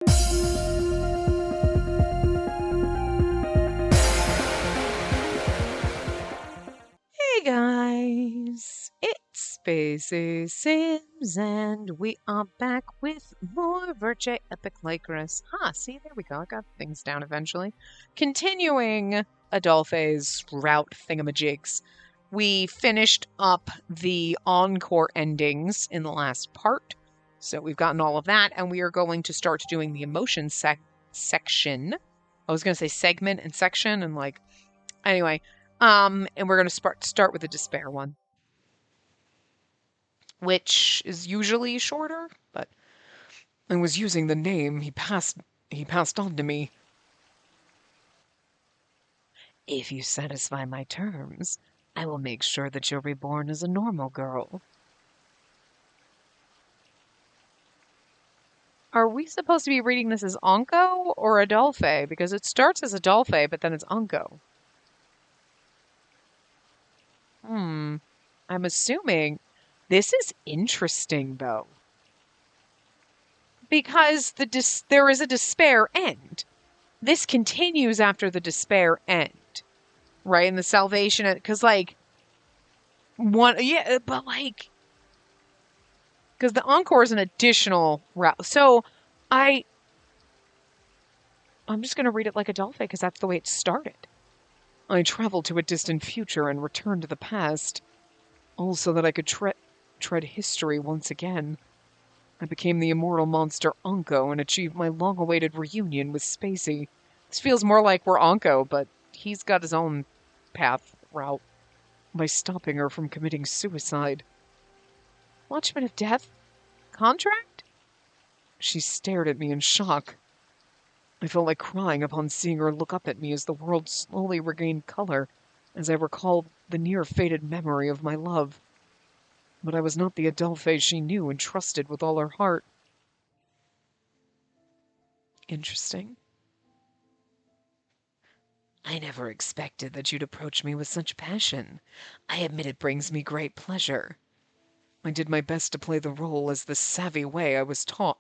Hey guys, it's Spacey Sims, and we are back with more Virche Epic Lycoris. See, there we go. I got things down eventually. Continuing Adolphe's route thingamajigs. We finished up the encore endings in the last part, so we've gotten all of that, and we are going to start doing the emotion section. I was going to say segment and section, and anyway. And we're going to start with the despair one, which is usually shorter, but I was using the name he passed on to me. If you satisfy my terms, I will make sure that you're reborn as a normal girl. Are we supposed to be reading this as Anko or Adolphe? Because it starts as Adolphe, but then it's Anko. I'm assuming this is interesting, though. Because there is a despair end. This continues after the despair end. Right? And the salvation, because because the encore is an additional route. So I'm just going to read it like Adolphe, because that's the way it started. I traveled to a distant future and returned to the past, all so that I could tread history once again. I became the immortal monster Anko and achieved my long-awaited reunion with Spacey. This feels more like we're Anko, but he's got his own route, by stopping her from committing suicide. Watchman of Death? Contract? She stared at me in shock. I felt like crying upon seeing her look up at me as the world slowly regained color, as I recalled the near-faded memory of my love. But I was not the Adolphe she knew and trusted with all her heart. Interesting. I never expected that you'd approach me with such passion. I admit it brings me great pleasure. I did my best to play the role as the savvy way I was taught.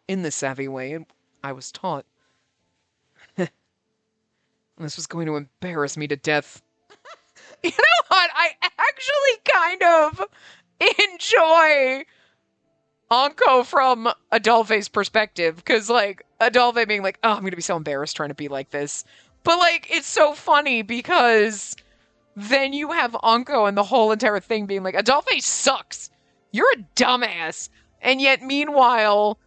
This was going to embarrass me to death. You know what? I actually kind of enjoy Anko from Adolphe's perspective. Because, Adolphe being like, oh, I'm going to be so embarrassed trying to be like this. But, it's so funny because then you have Anko and the whole entire thing being like, Adolphe sucks. You're a dumbass. And yet, meanwhile,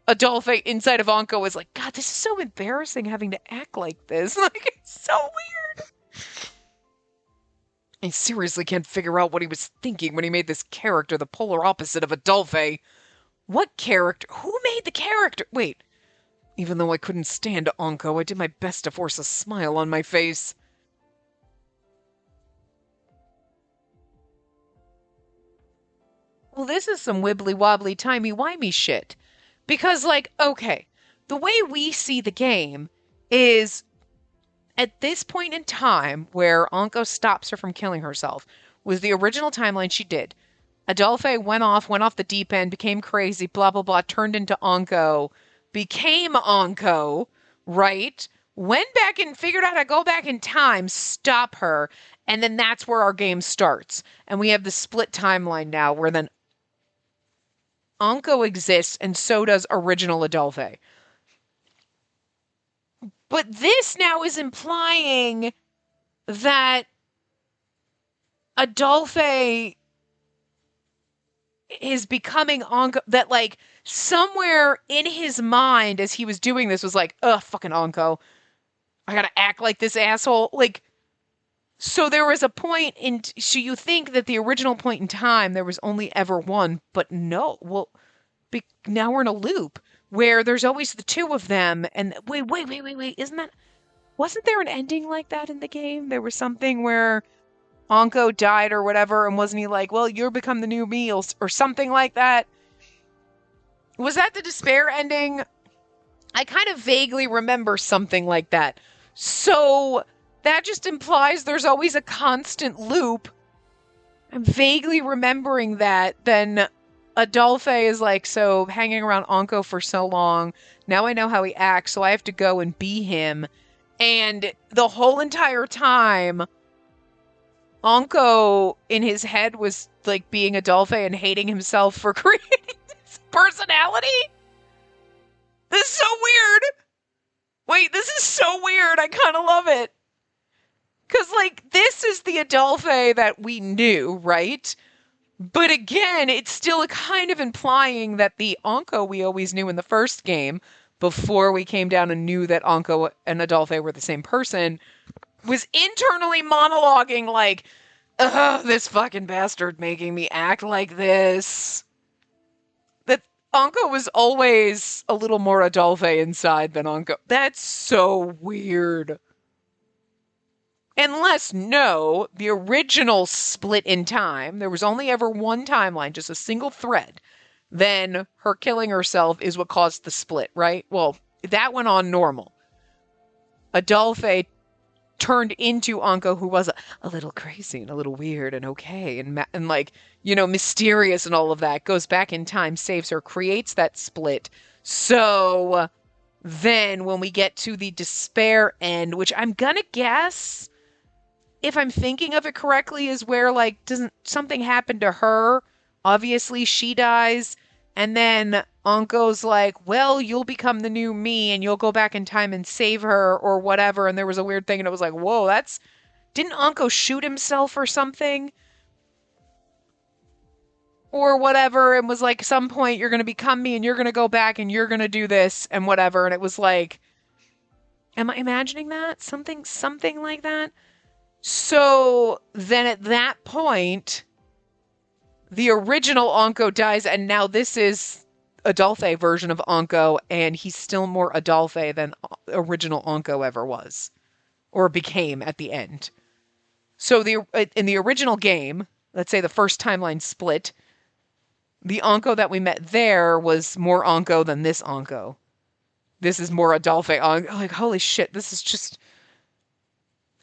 Adolphe inside of Anko is like, God, this is so embarrassing having to act like this. It's so weird. I seriously can't figure out what he was thinking when he made this character the polar opposite of Adolphe. What character? Who made the character? Wait. Even though I couldn't stand Anko, I did my best to force a smile on my face. Well, this is some wibbly-wobbly, timey-wimey shit. Because, okay, the way we see the game is at this point in time where Anko stops her from killing herself was the original timeline she did. Adolphe went off the deep end, became crazy, blah, blah, blah, turned into Anko, became Anko, right? Went back and figured out how to go back in time, stop her, and then that's where our game starts. And we have the split timeline now where then Anko exists, and so does original Adolphe. But this now is implying that Adolphe is becoming Anko, that somewhere in his mind as he was doing this was like, ugh, fucking Anko. I gotta act like this asshole. So there was a point so you think that the original point in time, there was only ever one, but no. Well, now we're in a loop where there's always the two of them. And wait. Wasn't there an ending like that in the game? There was something where Anko died or whatever, and wasn't he like, well, you're become the new me, or something like that? Was that the despair ending? I kind of vaguely remember something like that. So that just implies there's always a constant loop. I'm vaguely remembering that. Then Adolphe is like, so hanging around Anko for so long. Now I know how he acts, so I have to go and be him. And the whole entire time, Anko in his head was like being Adolphe and hating himself for creating this personality. This is so weird. Wait, this is so weird. I kind of love it. Because, like, this is the Adolphe that we knew, right? But again, it's still kind of implying that the Anko we always knew in the first game, before we came down and knew that Anko and Adolphe were the same person, was internally monologuing like, ugh, this fucking bastard making me act like this. That Anko was always a little more Adolphe inside than Anko. That's so weird. Unless, no, the original split in time, there was only ever one timeline, just a single thread, then her killing herself is what caused the split, right? Well, that went on normal. Adolphe turned into Anko, who was a little crazy and a little weird and okay and like, you know, mysterious and all of that, goes back in time, saves her, creates that split. So then when we get to the despair end, which I'm gonna guess, if I'm thinking of it correctly, is where, like, doesn't something happen to her? Obviously, she dies. And then Anko's like, well, you'll become the new me and you'll go back in time and save her or whatever. And there was a weird thing and it was like, whoa, that's... Didn't Anko shoot himself or something? Or whatever, and was like, some point you're going to become me and you're going to go back and you're going to do this and whatever. And it was like, am I imagining that? Something like that? So then at that point, the original Anko dies, and now this is Adolphe version of Anko, and he's still more Adolphe than original Anko ever was, or became at the end. So in the original game, let's say the first timeline split, the Anko that we met there was more Anko than this Anko. This is more Adolphe Anko. Like, holy shit, this is just...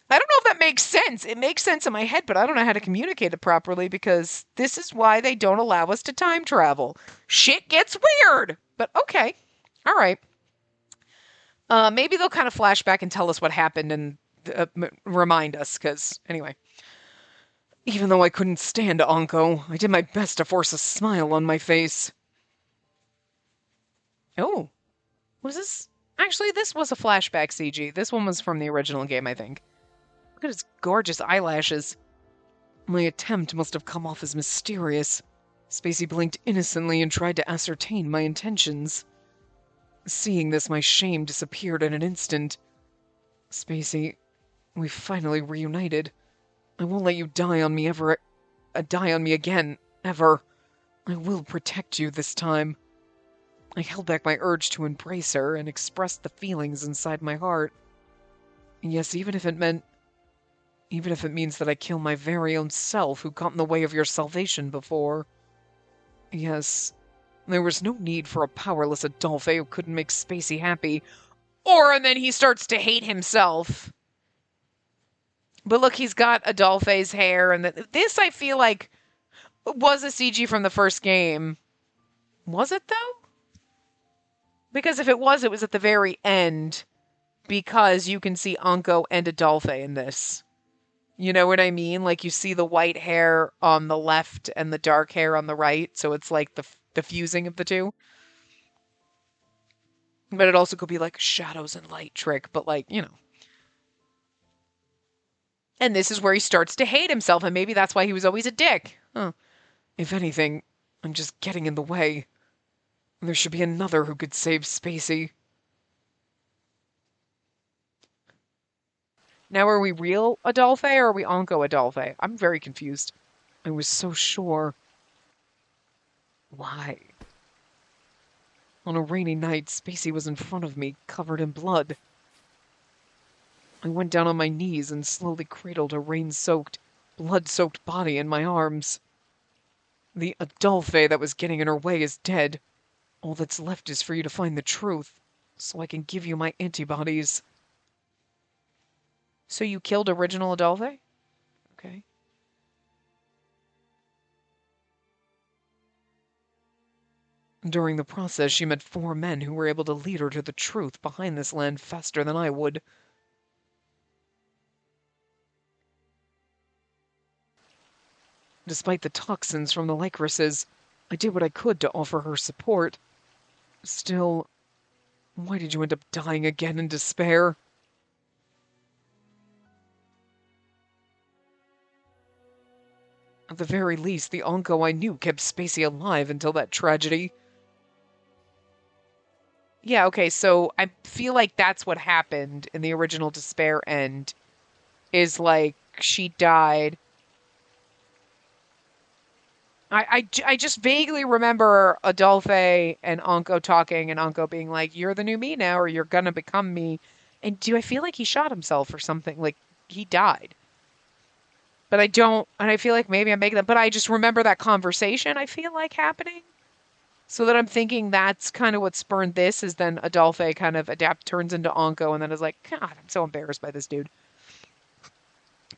I don't know if that makes sense. It makes sense in my head, but I don't know how to communicate it properly because this is why they don't allow us to time travel. Shit gets weird. But okay. All right. Maybe they'll kind of flash back and tell us what happened and remind us, because anyway. Even though I couldn't stand Anko, I did my best to force a smile on my face. Oh. Was this? Actually, this was a flashback CG. This one was from the original game, I think. Look at his gorgeous eyelashes. My attempt must have come off as mysterious. Spacey blinked innocently and tried to ascertain my intentions. Seeing this, my shame disappeared in an instant. Spacey, we finally reunited. I won't let you die on me again, ever. I will protect you this time. I held back my urge to embrace her and express the feelings inside my heart. Yes, even if it means that I kill my very own self who got in the way of your salvation before. Yes, there was no need for a powerless Adolphe who couldn't make Spacey happy. And then he starts to hate himself. But look, he's got Adolphe's hair, and this I feel like was a CG from the first game. Was it, though? Because if it was at the very end, because you can see Anko and Adolphe in this. You know what I mean? Like, you see the white hair on the left and the dark hair on the right, so it's like the fusing of the two. But it also could be like a shadows and light trick, but like, you know. And this is where he starts to hate himself, and maybe that's why he was always a dick. Huh. If anything, I'm just getting in the way. There should be another who could save Spacey. Now, are we real Adolphe or are we Anko Adolphe? I'm very confused. I was so sure. Why? On a rainy night, Spacey was in front of me, covered in blood. I went down on my knees and slowly cradled a rain-soaked, blood-soaked body in my arms. The Adolphe that was getting in her way is dead. All that's left is for you to find the truth, so I can give you my antibodies. So you killed original Adolphe? Okay. During the process, she met 4 men who were able to lead her to the truth behind this land faster than I would. Despite the toxins from the Lycorises, I did what I could to offer her support. Still, why did you end up dying again in despair? At the very least, the Onko I knew kept Spacey alive until that tragedy. Yeah, okay, so I feel like that's what happened in the original Despair end, is like she died. I just vaguely remember Adolphe and Anko talking, and Anko being like, "You're the new me now, or you're gonna become me." And do I feel like he shot himself or something? Like he died. But I don't, and I feel like maybe I'm making that, but I just remember that conversation, I feel like happening. So that I'm thinking that's kind of what spurned this, is then Adolphe kind of turns into Anko, and then is like, God, I'm so embarrassed by this dude.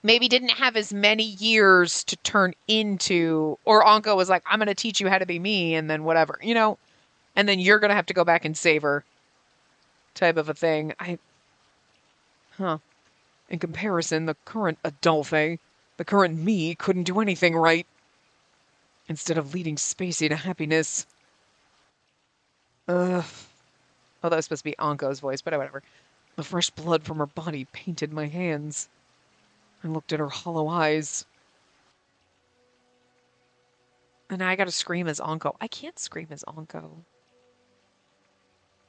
Maybe didn't have as many years to turn into, or Anko was like, I'm going to teach you how to be me, and then whatever, and then you're going to have to go back and save her type of a thing. In comparison, the current Adolphe, the current me, couldn't do anything right. Instead of leading Spacey to happiness. Ugh. Oh, that was supposed to be Anko's voice, but whatever. The fresh blood from her body painted my hands. I looked at her hollow eyes. And now I gotta scream as Anko. I can't scream as Anko.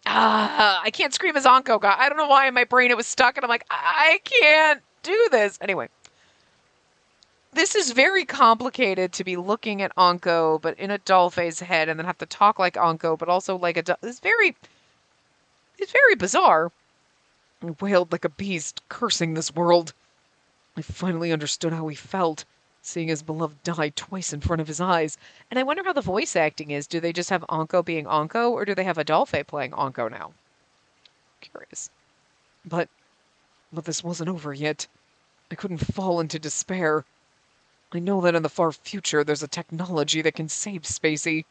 I can't scream as Anko. God, I don't know why in my brain it was stuck, and I'm like, I can't do this. Anyway. This is very complicated to be looking at Anko, but in Adolphe's head, and then have to talk like Anko, but also like it's very bizarre. I wailed like a beast, cursing this world. I finally understood how he felt, seeing his beloved die twice in front of his eyes. And I wonder how the voice acting is. Do they just have Anko being Anko, or do they have Adolphe playing Anko now? Curious. But this wasn't over yet. I couldn't fall into despair. I know that in the far future there's a technology that can save Spacey.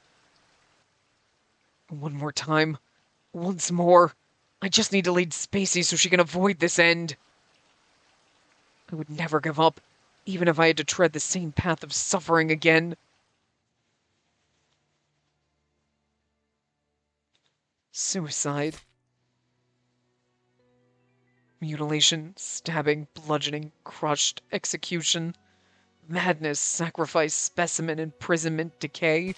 One more time. Once more. I just need to lead Spacey so she can avoid this end. I would never give up, even if I had to tread the same path of suffering again. Suicide. Mutilation, stabbing, bludgeoning, crushed, execution. Madness, sacrifice, specimen, imprisonment, decay.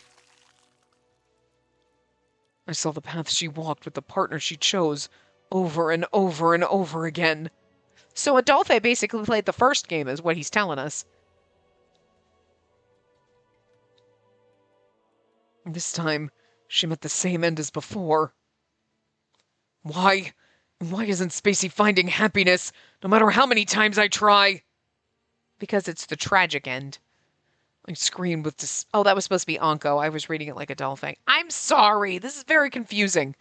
I saw the path she walked with the partner she chose, over and over and over again. So Adolphe basically played the first game, is what he's telling us. This time, she met the same end as before. Why? Why isn't Spacey finding happiness, no matter how many times I try? Because it's the tragic end. I screamed with oh, that was supposed to be Anko. I was reading it like Adolphe. I'm sorry. This is very confusing.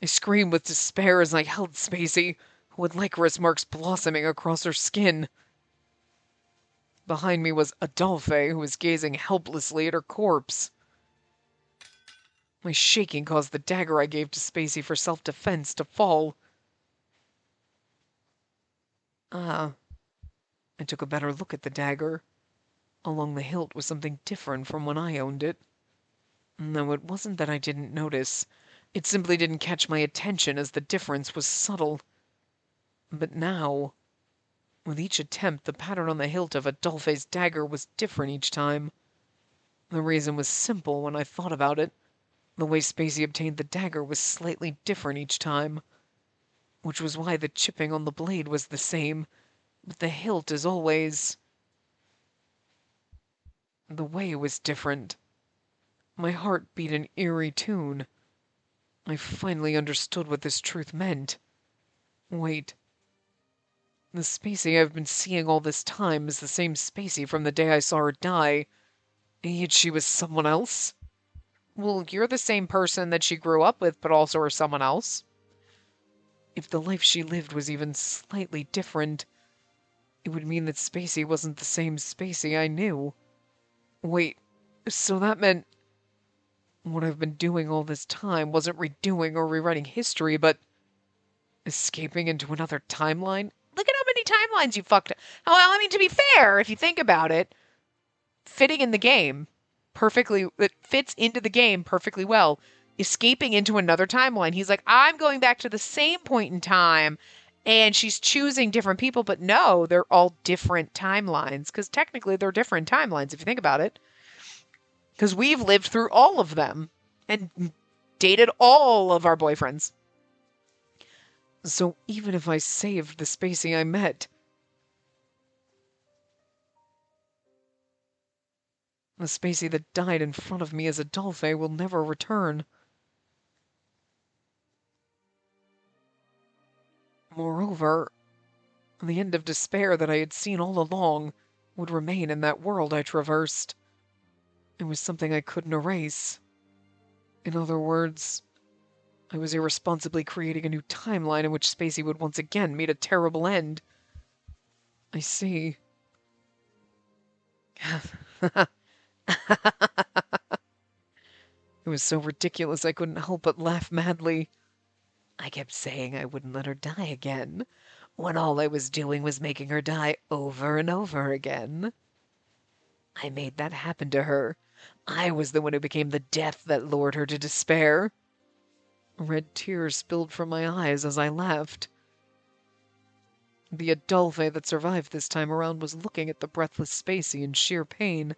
I screamed with despair as I held Spacey, who had Lycoris marks blossoming across her skin. Behind me was Adolphe, who was gazing helplessly at her corpse. My shaking caused the dagger I gave to Spacey for self-defense to fall. I took a better look at the dagger. Along the hilt was something different from when I owned it. No, it wasn't that I didn't notice. It simply didn't catch my attention, as the difference was subtle. But now, with each attempt, the pattern on the hilt of Adolphe's dagger was different each time. The reason was simple when I thought about it. The way Spacey obtained the dagger was slightly different each time, which was why the chipping on the blade was the same, but the hilt is always... The way was different. My heart beat an eerie tune. I finally understood what this truth meant. Wait. The Spacey I've been seeing all this time is the same Spacey from the day I saw her die. Yet she was someone else? Well, you're the same person that she grew up with, but also are someone else. If the life she lived was even slightly different, it would mean that Spacey wasn't the same Spacey I knew. Wait, so that meant... What I've been doing all this time wasn't redoing or rewriting history, but escaping into another timeline? Look at how many timelines you fucked. Well, I mean, to be fair, if you think about it, fitting in the game perfectly, it fits into the game perfectly well. Escaping into another timeline. He's like, I'm going back to the same point in time, and she's choosing different people, but no, they're all different timelines, because technically they're different timelines if you think about it. Because we've lived through all of them and dated all of our boyfriends. So even if I saved the Spacey I met, the Spacey that died in front of me as Adolphe will never return. Moreover, the end of despair that I had seen all along would remain in that world I traversed. It was something I couldn't erase. In other words, I was irresponsibly creating a new timeline in which Spacey would once again meet a terrible end. I see. It was so ridiculous I couldn't help but laugh madly. I kept saying I wouldn't let her die again, when all I was doing was making her die over and over again. I made that happen to her. I was the one who became the death that lured her to despair. Red tears spilled from my eyes as I laughed. The Adolphe that survived this time around was looking at the breathless Spacey in sheer pain.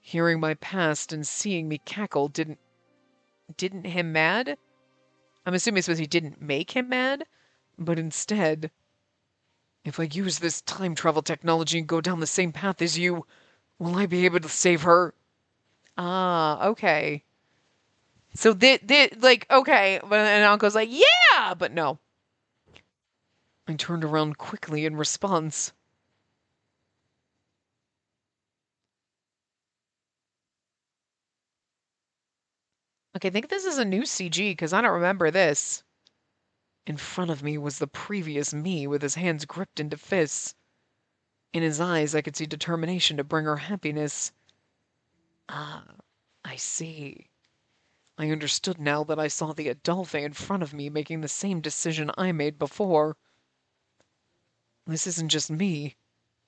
Hearing my past and seeing me cackle didn't him mad? I'm assuming it's because he didn't make him mad, but instead, if I use this time travel technology and go down the same path as you, will I be able to save her? Ah, okay. So like, okay, and Uncle's like, yeah, but no. I turned around quickly in response. Okay, I think this is a new CG because I don't remember this. In front of me was the previous me with his hands gripped into fists. In his eyes, I could see determination to bring her happiness. Ah, I see. I understood now that I saw the Adolphe in front of me making the same decision I made before. This isn't just me.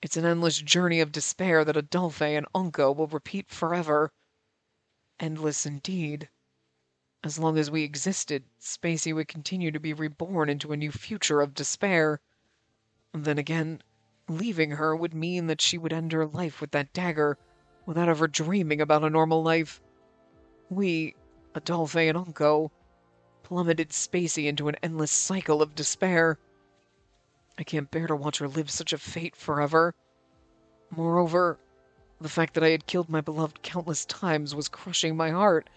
It's an endless journey of despair that Adolphe and Unco will repeat forever. Endless indeed. As long as we existed, Spacey would continue to be reborn into a new future of despair. And then again, leaving her would mean that she would end her life with that dagger, without ever dreaming about a normal life. We, Adolphe and Unco, plummeted Spacey into an endless cycle of despair. I can't bear to watch her live such a fate forever. Moreover, the fact that I had killed my beloved countless times was crushing my heart.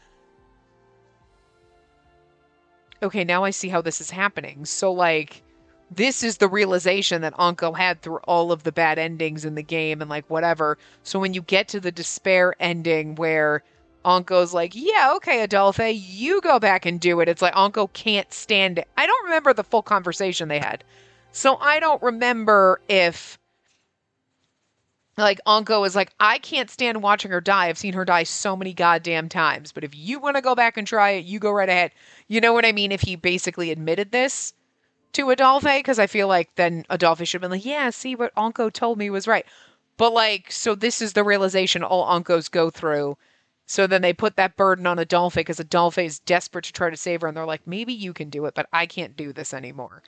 Okay, now I see how this is happening. So, like, this is the realization that Anko had through all of the bad endings in the game and, like, whatever. So when you get to the despair ending where Anko's like, yeah, okay, Adolphe, you go back and do it. It's like Anko can't stand it. I don't remember the full conversation they had. So I don't remember if like Anko is like, I can't stand watching her die. I've seen her die so many goddamn times. But if you want to go back and try it, you go right ahead. You know what I mean? If he basically admitted this to Adolphe, because I feel like then Adolphe should have been like, yeah, see what Anko told me was right. But like, so this is the realization all Ankos go through. So then they put that burden on Adolphe because Adolphe is desperate to try to save her. And they're like, maybe you can do it, but I can't do this anymore.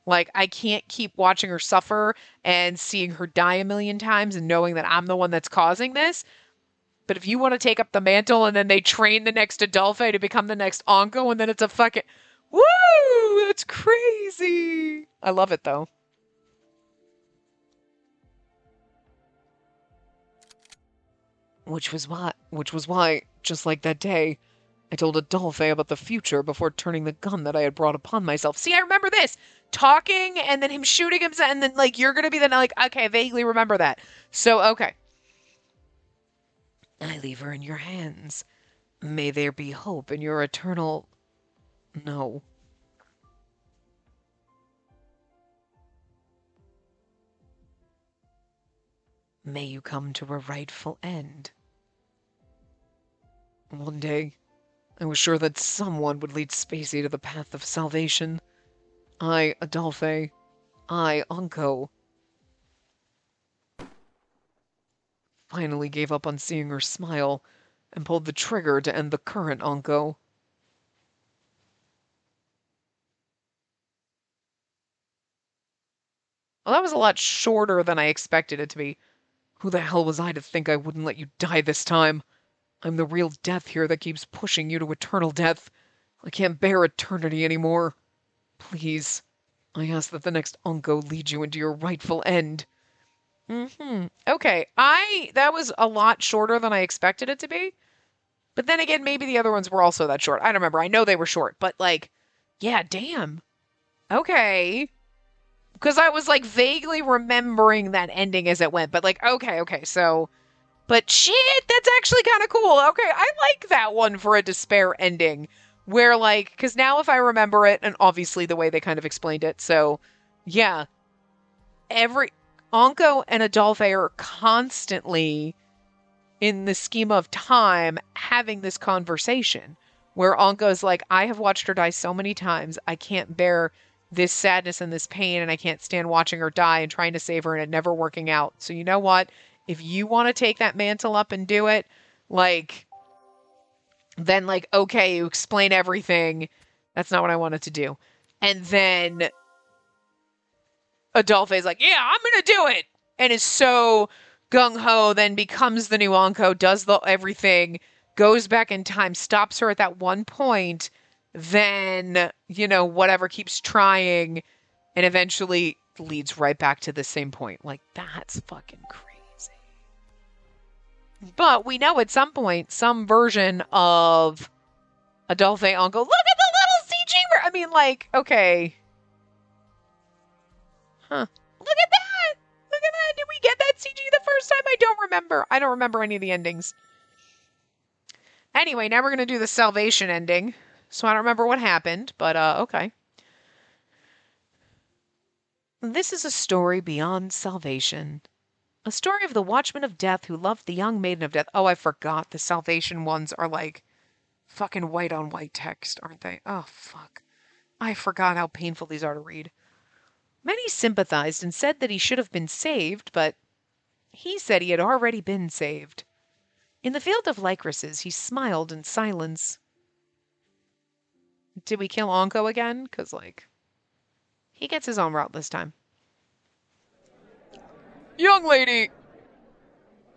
Like, I can't keep watching her suffer and seeing her die a million times and knowing that I'm the one that's causing this. But if you want to take up the mantle and then they train the next Adolphe to become the next Anko and then it's a fucking... Woo! That's crazy! I love it, though. Which was why, just like that day, I told Adolphe about the future before turning the gun that I had brought upon myself. See, I remember this. Talking and then him shooting himself and then like you're gonna be then like, okay, I vaguely remember that. So okay. I leave her in your hands. May there be hope in your eternal no. May you come to a rightful end. One day, I was sure that someone would lead Spacey to the path of salvation. I, Adolphe, I, Unco, finally gave up on seeing her smile and pulled the trigger to end the current Unco. Well, that was a lot shorter than I expected it to be. Who the hell was I to think I wouldn't let you die this time? I'm the real death here that keeps pushing you to eternal death. I can't bear eternity anymore. Please, I ask that the next Unco lead you into your rightful end. Okay, that was a lot shorter than I expected it to be. But then again, maybe the other ones were also that short. I don't remember. I know they were short, but like, yeah, damn. Okay. Because I was like vaguely remembering that ending as it went, but like, okay, so, but shit, that's actually kind of cool. Okay, I like that one for a despair ending, where like, because now if I remember it, and obviously the way they kind of explained it, so yeah, every Anko and Adolphe are constantly in the scheme of time having this conversation where Anko's like, I have watched her die so many times, I can't bear this sadness and this pain, and I can't stand watching her die and trying to save her and it never working out. So you know what? If you want to take that mantle up and do it, like, then like, okay, you explain everything. That's not what I wanted to do. And then Adolphe's like, yeah, I'm going to do it. And is so gung-ho, then becomes the new Anko, does everything, goes back in time, stops her at that one point, then, whatever, keeps trying, and eventually leads right back to the same point. Like, that's fucking crazy. But we know at some point, some version of Adolphe Uncle, look at the little CG! I mean, like, okay. Huh. Look at that! Look at that! Did we get that CG the first time? I don't remember. I don't remember any of the endings. Anyway, now we're going to do the salvation ending. So I don't remember what happened, but okay. This is a story beyond salvation. A story of the Watchman of Death who loved the young Maiden of Death. Oh, I forgot. The salvation ones are like fucking white on white text, aren't they? Oh, fuck. I forgot how painful these are to read. Many sympathized and said that he should have been saved, but he said he had already been saved. In the field of Lycorises, he smiled in silence. Did we kill Anko again? Because, like, he gets his own route this time. Young lady!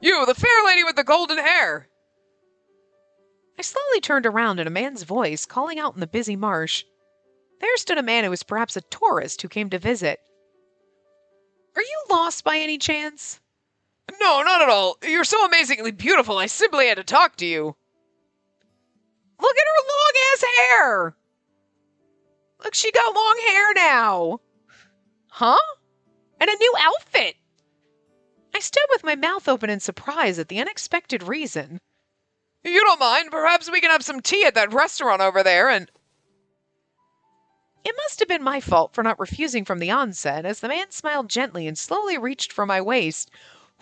You, the fair lady with the golden hair! I slowly turned around, and a man's voice, calling out in the busy marsh. There stood a man who was perhaps a tourist who came to visit. Are you lost by any chance? No, not at all. You're so amazingly beautiful, I simply had to talk to you. Look at her long-ass hair! Look, she got long hair now. Huh? And a new outfit. I stood with my mouth open in surprise at the unexpected reason. You don't mind? Perhaps we can have some tea at that restaurant over there and... It must have been my fault for not refusing from the onset, as the man smiled gently and slowly reached for my waist.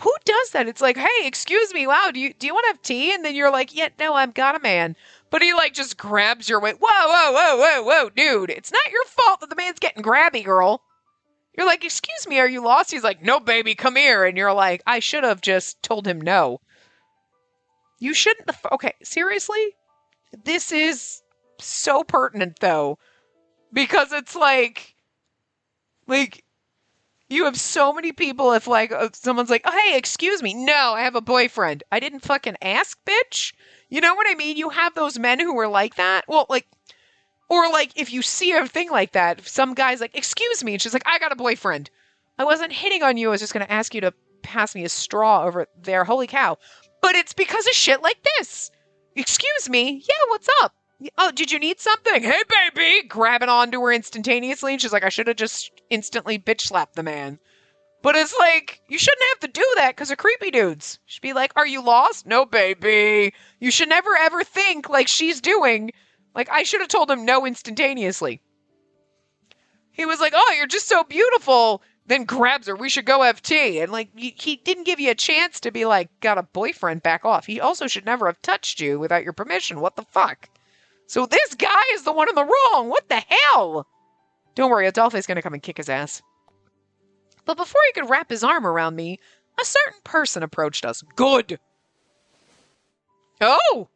Who does that? It's like, hey, excuse me, wow, do you want to have tea? And then you're like, yeah, no, I've got a man. But he like just grabs your waist. Whoa, dude. It's not your fault that the man's getting grabby, girl. You're like, excuse me, are you lost? He's like, no, baby, come here. And you're like, I should have just told him no. You shouldn't. Okay, seriously? This is so pertinent, though. Because it's like, you have so many people if, like, someone's like, oh, hey, excuse me. No, I have a boyfriend. I didn't fucking ask, bitch. You know what I mean? You have those men who are like that. Well, like, or, like, if you see a thing like that, some guy's like, excuse me. And she's like, I got a boyfriend. I wasn't hitting on you. I was just going to ask you to pass me a straw over there. Holy cow. But it's because of shit like this. Excuse me. Yeah, what's up? Oh, did you need something? Hey, baby! Grabbing onto her instantaneously. And she's like, I should have just instantly bitch slapped the man. But it's like, you shouldn't have to do that because of creepy dudes. You should be like, are you lost? No, baby. You should never ever think like she's doing. Like, I should have told him no instantaneously. He was like, oh, you're just so beautiful. then grabs her. We should go have tea. And like, he didn't give you a chance to be like, got a boyfriend, back off. He also should never have touched you without your permission. What the fuck? So this guy is the one in the wrong. What the hell? Don't worry, Adolphe's going to come and kick his ass. But before he could wrap his arm around me, a certain person approached us. Good. Oh,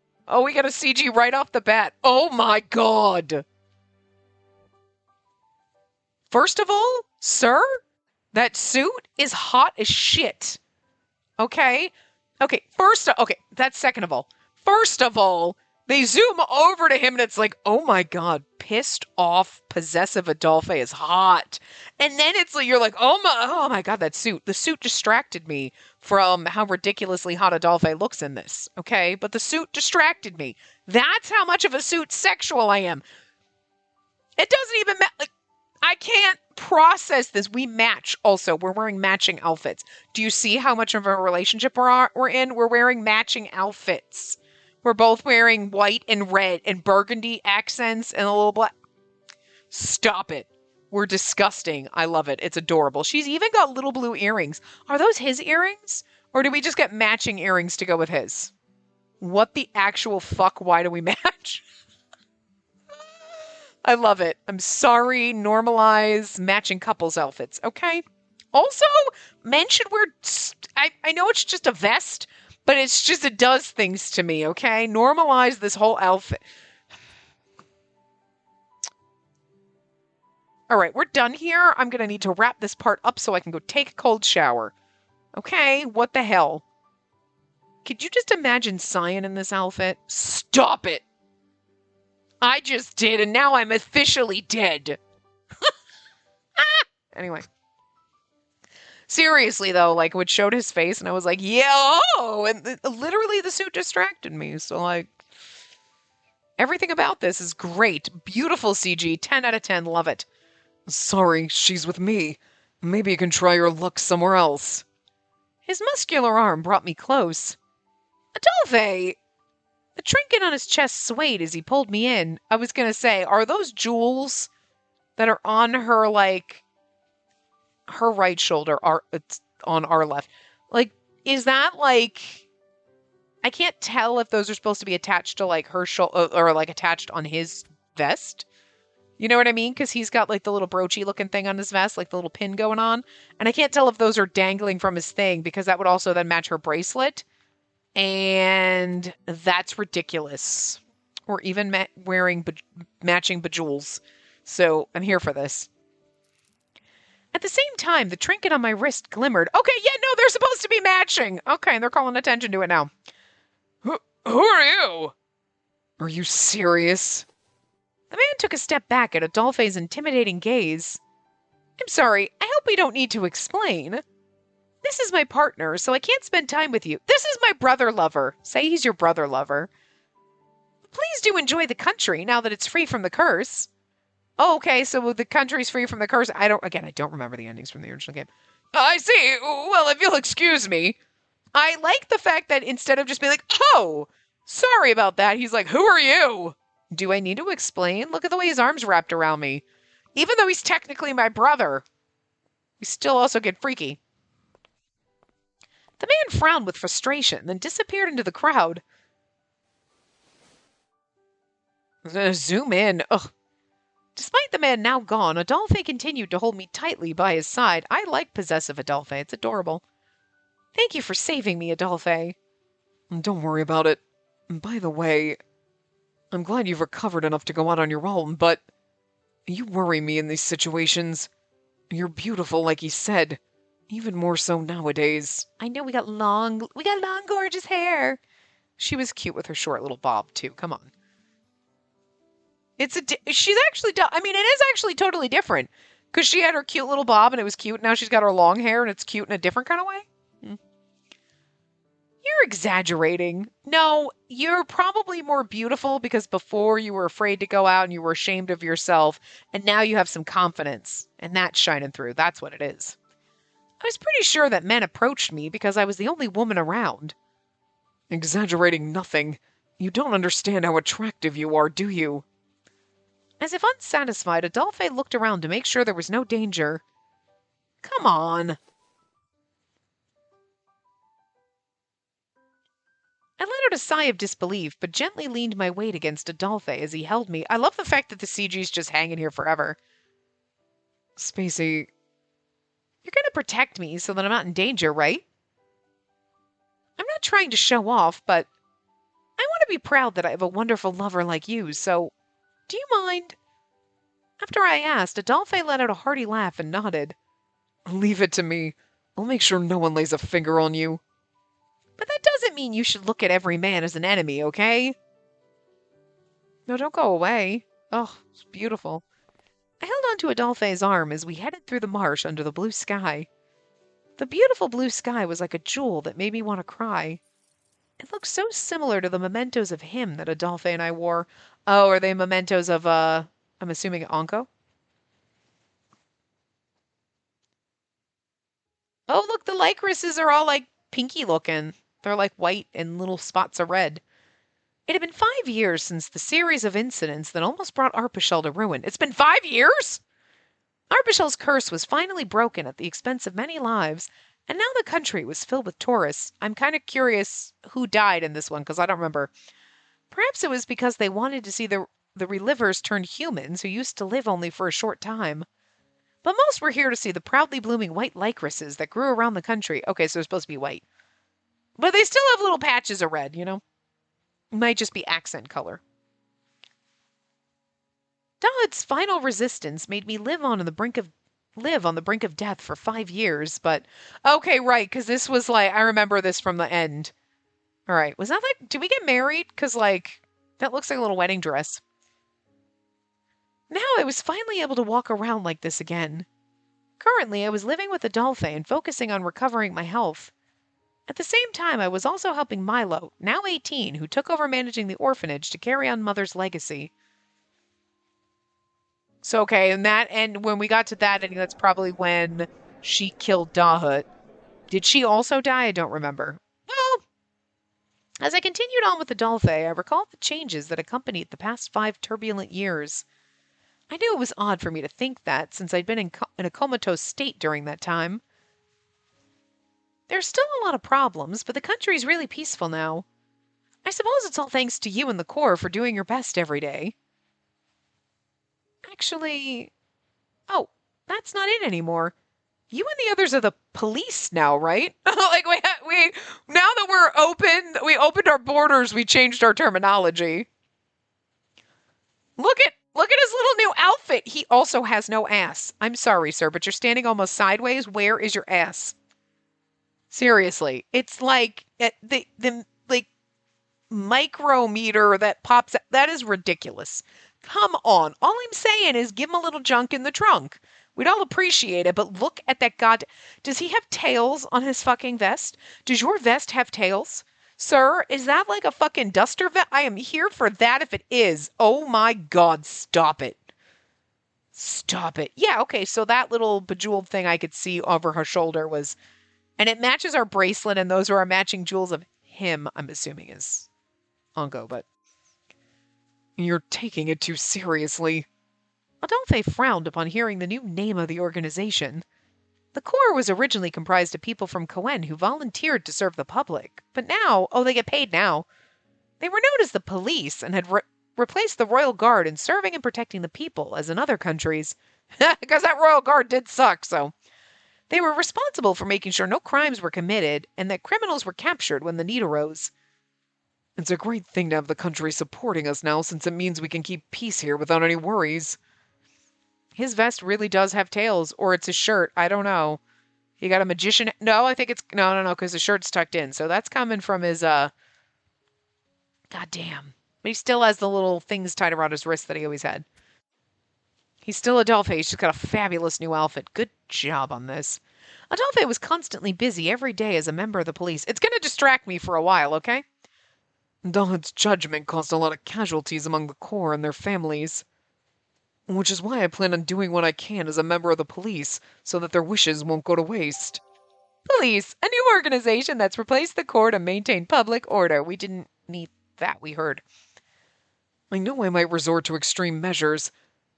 we got a CG right off the bat. Oh my God. First of all, sir, that suit is hot as shit. Okay? Okay, that's second of all. First of all, they zoom over to him and it's like, oh my God, pissed off, possessive Adolphe is hot. And then it's like, you're like, oh my God, that suit. The suit distracted me from how ridiculously hot Adolphe looks in this. Okay? But the suit distracted me. That's how much of a suit sexual I am. It doesn't even matter. I can't process this. We match also. We're wearing matching outfits. Do you see how much of a relationship we're in? We're wearing matching outfits. We're both wearing white and red and burgundy accents and a little black. Stop it. We're disgusting. I love it. It's adorable. She's even got little blue earrings. Are those his earrings? Or do we just get matching earrings to go with his? What the actual fuck? Why do we match? I love it. I'm sorry. Normalize matching couples outfits. Okay. Also, men should wear... I know it's just a vest, but it does things to me, okay? Normalize this whole outfit. All right, we're done here. I'm going to need to wrap this part up so I can go take a cold shower. Okay, what the hell? Could you just imagine Cyan in this outfit? Stop it! I just did, and now I'm officially dead. Anyway. Seriously, though, like, it showed his face, and I was like, yo! And literally the suit distracted me. So, like, everything about this is great. Beautiful CG. 10 out of 10. Love it. Sorry, she's with me. Maybe you can try your luck somewhere else. His muscular arm brought me close. Adolphe! The trinket on his chest swayed as he pulled me in. I was going to say, are those jewels that are on her, like... her right shoulder, it's on our left. Like, is that like... I can't tell if those are supposed to be attached to like her shoulder or like attached on his vest. You know what I mean? Because he's got like the little broochy looking thing on his vest, like the little pin going on. And I can't tell if those are dangling from his thing because that would also then match her bracelet. And that's ridiculous. Or even wearing matching bejewels. So I'm here for this. At the same time, the trinket on my wrist glimmered. Okay, yeah, no, they're supposed to be matching. Okay, they're calling attention to it now. Who are you? Are you serious? The man took a step back at Adolphe's intimidating gaze. I'm sorry, I hope we don't need to explain. This is my partner, so I can't spend time with you. This is my brother lover. Say he's your brother lover. Please do enjoy the country now that it's free from the curse. Oh, okay, so the country's free from the curse. I don't remember the endings from the original game. I see. Well, if you'll excuse me. I like the fact that instead of just being like, oh, sorry about that, he's like, who are you? Do I need to explain? Look at the way his arms wrapped around me. Even though he's technically my brother, we still also get freaky. The man frowned with frustration, then disappeared into the crowd. Zoom in. Ugh. Despite the man now gone, Adolphe continued to hold me tightly by his side. I like possessive Adolphe. It's adorable. Thank you for saving me, Adolphe. Don't worry about it. By the way, I'm glad you've recovered enough to go out on your own, but you worry me in these situations. You're beautiful, like he said. Even more so nowadays. I know we got long, gorgeous hair. She was cute with her short little bob, too. Come on. She's actually, I mean, it is actually totally different. Because she had her cute little bob and it was cute. Now she's got her long hair and it's cute in a different kind of way. You're exaggerating. No, you're probably more beautiful because before you were afraid to go out and you were ashamed of yourself. And now you have some confidence. And that's shining through. That's what it is. I was pretty sure that men approached me because I was the only woman around. Exaggerating nothing. You don't understand how attractive you are, do you? As if unsatisfied, Adolphe looked around to make sure there was no danger. Come on. I let out a sigh of disbelief, but gently leaned my weight against Adolphe as he held me. I love the fact that the CG's just hanging here forever. Spacey, you're going to protect me so that I'm not in danger, right? I'm not trying to show off, but I want to be proud that I have a wonderful lover like you, so do you mind? After I asked, Adolphe let out a hearty laugh and nodded. Leave it to me. I'll make sure no one lays a finger on you. But that doesn't mean you should look at every man as an enemy, okay? No, don't go away. Oh, it's beautiful. I held onto Adolphe's arm as we headed through the marsh under the blue sky. The beautiful blue sky was like a jewel that made me want to cry. It looked so similar to the mementos of him that Adolphe and I wore. Oh, are they mementos of, I'm assuming Anko? Oh, look, the Lycorises are all like pinky looking. They're like white and little spots of red. It had been 5 years since the series of incidents that almost brought Arpachel to ruin. It's been 5 years? Arpachel's curse was finally broken at the expense of many lives, and now the country was filled with tourists. I'm kind of curious who died in this one, because I don't remember. Perhaps it was because they wanted to see the relivers turn humans who used to live only for a short time. But most were here to see the proudly blooming white lycorises that grew around the country. Okay, so they're supposed to be white. But they still have little patches of red, you know? It might just be accent color. Dodd's final resistance made me live on the brink of death for 5 years, but okay, right, because this was like I remember this from the end. All right, was that like did we get married? Because like that looks like a little wedding dress. Now I was finally able to walk around like this again. Currently, I was living with Adolphe and focusing on recovering my health. At the same time, I was also helping Milo, now 18, who took over managing the orphanage to carry on Mother's legacy. So, okay, and when we got to that, I think that's probably when she killed Dahut. Did she also die? I don't remember. Well, as I continued on with Adolphe, I recalled the changes that accompanied the past 5 turbulent years. I knew it was odd for me to think that, since I'd been in a comatose state during that time. There's still a lot of problems, but the country's really peaceful now. I suppose it's all thanks to you and the Corps for doing your best every day. Actually, oh, that's not it anymore. You and the others are the police now, right? Like we now that we opened our borders, we changed our terminology. Look at his little new outfit. He also has no ass. I'm sorry, sir, but you're standing almost sideways. Where is your ass? Seriously, it's like the like micrometer that pops out. That is ridiculous. Come on. All I'm saying is give him a little junk in the trunk. We'd all appreciate it, but look at that god. Does he have tails on his fucking vest? Does your vest have tails? Sir, is that like a fucking duster vest? I am here for that if it is. Oh my god, stop it. Stop it. Yeah, okay, so that little bejeweled thing I could see over her shoulder was... And it matches our bracelet, and those are our matching jewels of him, I'm assuming is Anko, but... You're taking it too seriously. Adolphe frowned upon hearing the new name of the organization. The Corps was originally comprised of people from Coen who volunteered to serve the public, but now, oh, they get paid now. They were known as the police and had replaced the Royal Guard in serving and protecting the people, as in other countries. Because that Royal Guard did suck, so... They were responsible for making sure no crimes were committed and that criminals were captured when the need arose. It's a great thing to have the country supporting us now, since it means we can keep peace here without any worries. His vest really does have tails, or it's his shirt. I don't know. He got a magician. No, I think it's no, because his shirt's tucked in. So that's coming from his God damn. But he still has the little things tied around his wrist that he always had. He's still Adolphe. He's just got a fabulous new outfit. Good job on this. Adolphe was constantly busy every day as a member of the police. It's going to distract me for a while, okay? Dahl's judgment caused a lot of casualties among the Corps and their families. Which is why I plan on doing what I can as a member of the police, so that their wishes won't go to waste. Police, a new organization that's replaced the Corps to maintain public order. We didn't need that, we heard. I know I might resort to extreme measures,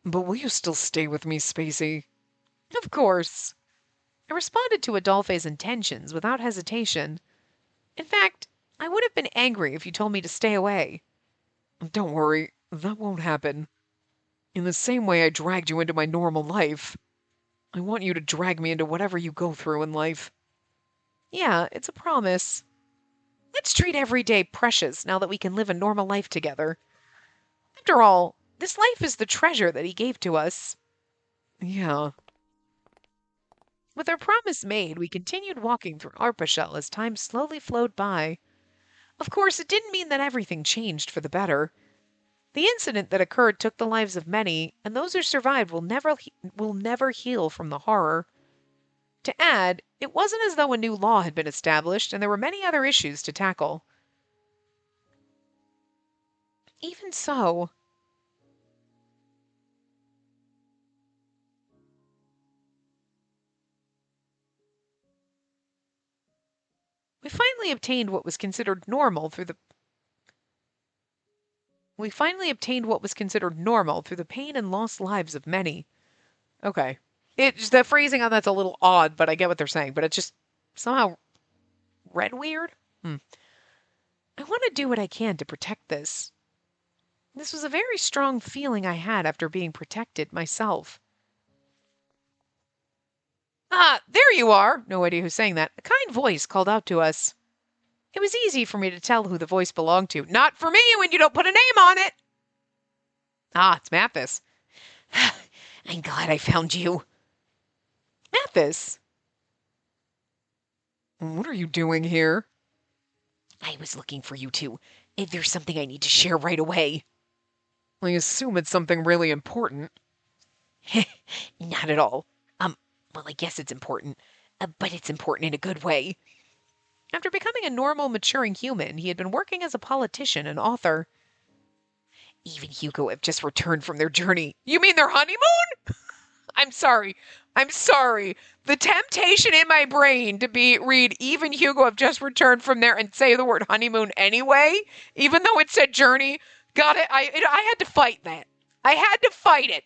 but will you still stay with me, Spacey? Of course. I responded to Adolphe's intentions without hesitation. In fact, I would have been angry if you told me to stay away. Don't worry, that won't happen. In the same way I dragged you into my normal life, I want you to drag me into whatever you go through in life. Yeah, it's a promise. Let's treat every day precious now that we can live a normal life together. After all, this life is the treasure that he gave to us. Yeah. With our promise made, we continued walking through Arpachel as time slowly flowed by. Of course, it didn't mean that everything changed for the better. The incident that occurred took the lives of many, and those who survived will never heal from the horror. To add, it wasn't as though a new law had been established, and there were many other issues to tackle. Even so, we finally obtained what was considered normal through the pain and lost lives of many. Okay. The phrasing on that's a little odd, but I get what they're saying. But it's just somehow read weird. I want to do what I can to protect this. This was a very strong feeling I had after being protected myself. Ah, there you are! No idea who's saying that. A kind voice called out to us. It was easy for me to tell who the voice belonged to. Not for me when you don't put a name on it! Ah, it's Mathis. I'm glad I found you. Mathis? What are you doing here? I was looking for you too. There's something I need to share right away. I assume it's something really important. Not at all. Well, I guess it's important. But it's important in a good way. After becoming a normal, maturing human, he had been working as a politician and author. Eve and Hugo have just returned from their journey. You mean their honeymoon? I'm sorry. The temptation in my brain to read Eve and Hugo have just returned from there and say the word honeymoon anyway, even though it said journey. Got it. I had to fight that. I had to fight it.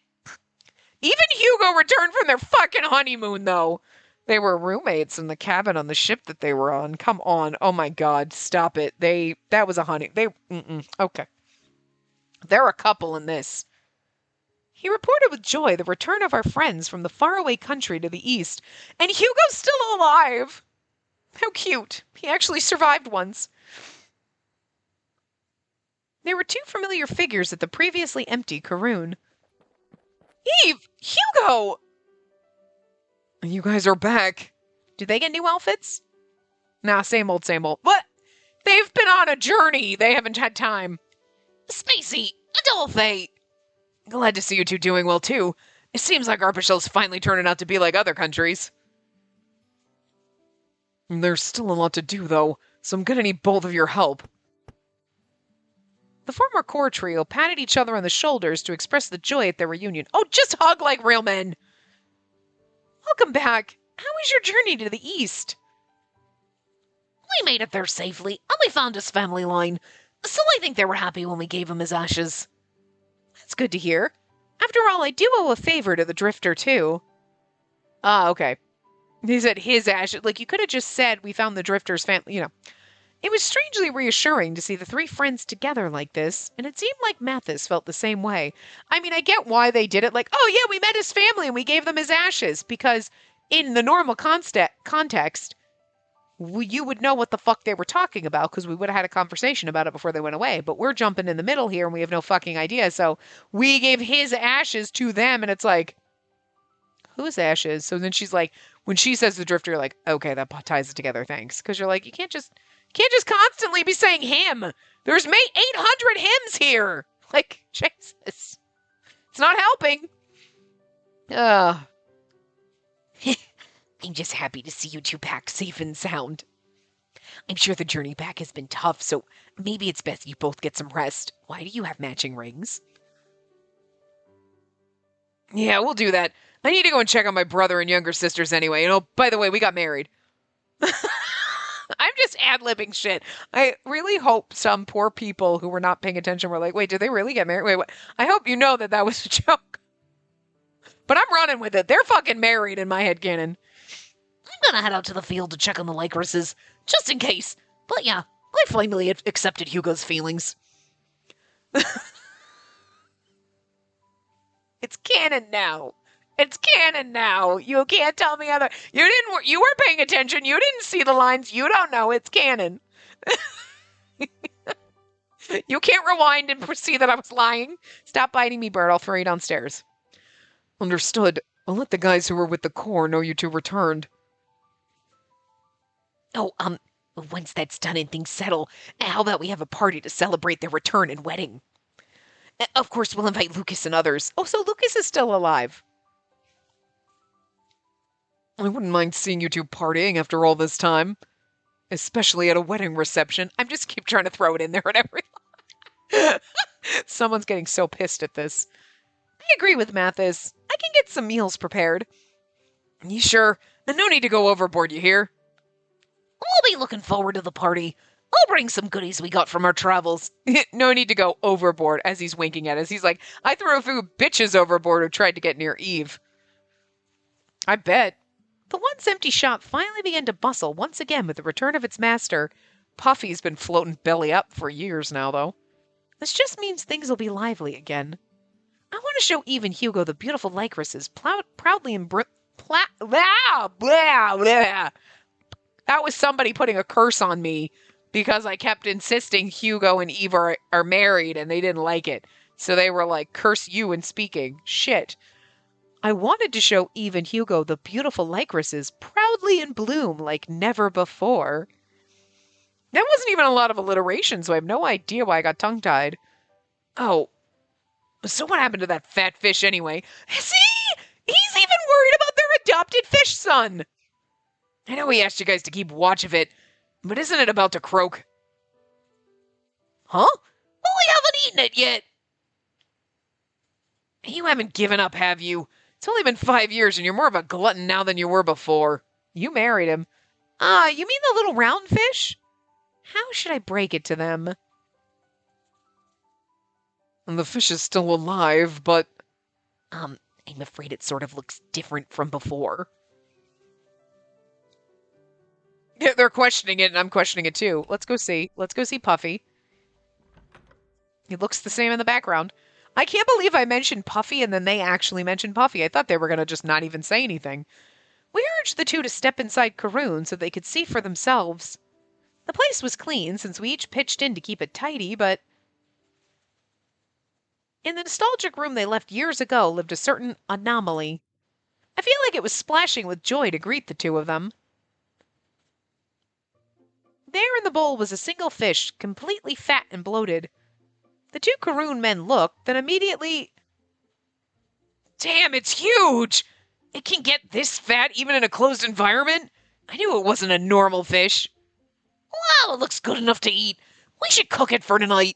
Eve and Hugo returned from their fucking honeymoon, though. They were roommates in the cabin on the ship that they were on. Come on. Oh my God. Stop it. That was a okay. They're a couple in this. He reported with joy the return of our friends from the faraway country to the east. And Hugo's still alive. How cute. He actually survived once. There were two familiar figures at the previously empty Karoon. Eve! Hugo! You guys are back. Did they get new outfits? Nah, same old, same old. What? They've been on a journey. They haven't had time. Spacey, Adolphe. Glad to see you two doing well, too. It seems like Arpachel's finally turning out to be like other countries. There's still a lot to do, though, so I'm gonna need both of your help. The former core trio patted each other on the shoulders to express the joy at their reunion. Oh, just hug like real men! Welcome back. How was your journey to the east? We made it there safely, and we found his family line. So I think they were happy when we gave him his ashes. That's good to hear. After all, I do owe a favor to the Drifter, too. Ah, okay. He said his ashes. Like, you could have just said we found the Drifter's family, It was strangely reassuring to see the three friends together like this, and it seemed like Mathis felt the same way. I mean, I get why they did it. Like, oh yeah, we met his family and we gave them his ashes, because in the normal context, you would know what the fuck they were talking about, because we would have had a conversation about it before they went away. But we're jumping in the middle here and we have no fucking idea. So we gave his ashes to them, and it's like, whose ashes? So then she's like, when she says the Drifter, you're like, okay, that ties it together, thanks. Because you're like, you can't just constantly be saying him. There's 800 hymns here. Like, Jesus. It's not helping. I'm just happy to see you two back safe and sound. I'm sure the journey back has been tough, so maybe it's best you both get some rest. Why do you have matching rings? Yeah, we'll do that. I need to go and check on my brother and younger sisters anyway. By the way, we got married. I'm just ad-libbing shit. I really hope some poor people who were not paying attention were like, wait, did they really get married? Wait, what? I hope you know that was a joke. But I'm running with it. They're fucking married in my headcanon. I'm gonna head out to the field to check on the Lycorises, just in case. But yeah, I finally accepted Hugo's feelings. It's canon now. It's canon now. You can't tell me other. You weren't paying attention. You didn't see the lines. You don't know. It's canon. You can't rewind and see that I was lying. Stop biting me, Bird. I'll throw you downstairs. Understood. I'll let the guys who were with the Corps know you two returned. Oh, once that's done and things settle, how about we have a party to celebrate their return and wedding? Of course, we'll invite Lucas and others. Oh, so Lucas is still alive. I wouldn't mind seeing you two partying after all this time. Especially at a wedding reception. I'm just keep trying to throw it in there and everything. Someone's getting so pissed at this. I agree with Mathis. I can get some meals prepared. You sure? No need to go overboard, you hear? We'll be looking forward to the party. I'll bring some goodies we got from our travels. No need to go overboard, as he's winking at us. He's like, I threw a few bitches overboard who tried to get near Eve. I bet. The once empty shop finally began to bustle once again with the return of its master. Puffy's been floating belly up for years now, though. This just means things will be lively again. I want to show Eve and Hugo the beautiful Lycorises proudly blah, blah, blah. That was somebody putting a curse on me because I kept insisting Hugo and Eve are married and they didn't like it. So they were like, curse you in speaking. Shit. I wanted to show Eve and Hugo the beautiful Lycorises proudly in bloom like never before. That wasn't even a lot of alliteration, so I have no idea why I got tongue-tied. Oh, so what happened to that fat fish anyway? See? He's even worried about their adopted fish son. I know he asked you guys to keep watch of it, but isn't it about to croak? Huh? Well, we haven't eaten it yet. You haven't given up, have you? It's only been 5 years and you're more of a glutton now than you were before. You married him. You mean the little round fish? How should I break it to them? And the fish is still alive, but... I'm afraid it sort of looks different from before. Yeah, they're questioning it, and I'm questioning it too. Let's go see. Let's go see Puffy. He looks the same in the background. I can't believe I mentioned Puffy, and then they actually mentioned Puffy. I thought they were going to just not even say anything. We urged the two to step inside Karoon so they could see for themselves. The place was clean, since we each pitched in to keep it tidy, but... in the nostalgic room they left years ago lived a certain anomaly. I feel like it was splashing with joy to greet the two of them. There in the bowl was a single fish, completely fat and bloated. The two Karoon men looked, then immediately... Damn, it's huge! It can get this fat even in a closed environment? I knew it wasn't a normal fish. Well, it looks good enough to eat. We should cook it for tonight.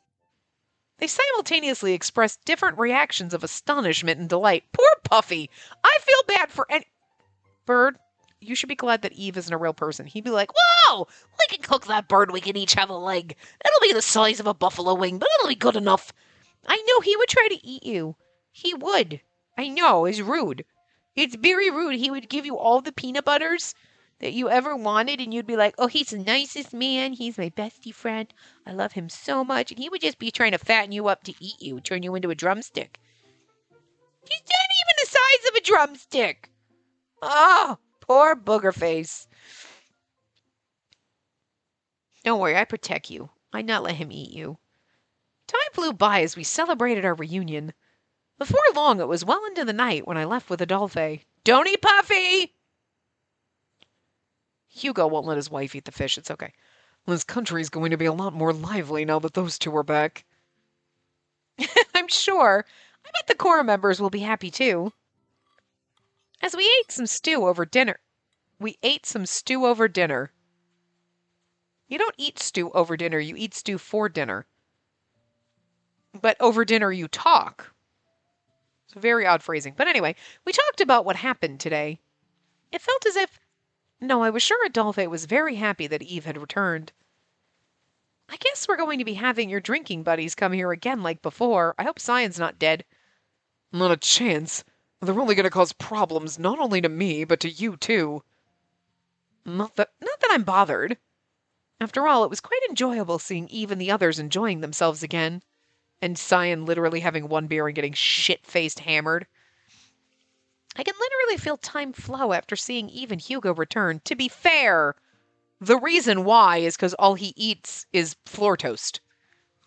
They simultaneously expressed different reactions of astonishment and delight. Poor Puffy! I feel bad for any... Bird, you should be glad that Eve isn't a real person. He'd be like, whoa! We can cook that bird, we can each have a leg. It'll be the size of a buffalo wing, but it'll be good enough. I know he would try to eat you. He would. I know, it's rude. It's very rude. He would give you all the peanut butters that you ever wanted, and you'd be like, oh, he's the nicest man. He's my bestie friend. I love him so much. And he would just be trying to fatten you up to eat you, turn you into a drumstick. He's not even the size of a drumstick. Oh, poor booger face. Don't worry, I protect you. I'd not let him eat you. Time flew by as we celebrated our reunion. Before long, it was well into the night when I left with Adolphe. Don't eat Puffy! Hugo won't let his wife eat the fish. It's okay. This country's going to be a lot more lively now that those two are back. I'm sure. I bet the Corps members will be happy too. As we ate some stew over dinner. You don't eat stew over dinner. You eat stew for dinner. But over dinner you talk. It's very odd phrasing. But anyway, we talked about what happened today. It felt as if... No, I was sure Adolphe was very happy that Eve had returned. I guess we're going to be having your drinking buddies come here again like before. I hope Cyan's not dead. Not a chance. They're only going to cause problems not only to me, but to you too. Not that I'm bothered. After all, it was quite enjoyable seeing Eve and the others enjoying themselves again, and Cyan literally having one beer and getting shit-faced hammered. I can literally feel time flow after seeing Eve and Hugo return. To be fair, the reason why is because all he eats is floor toast.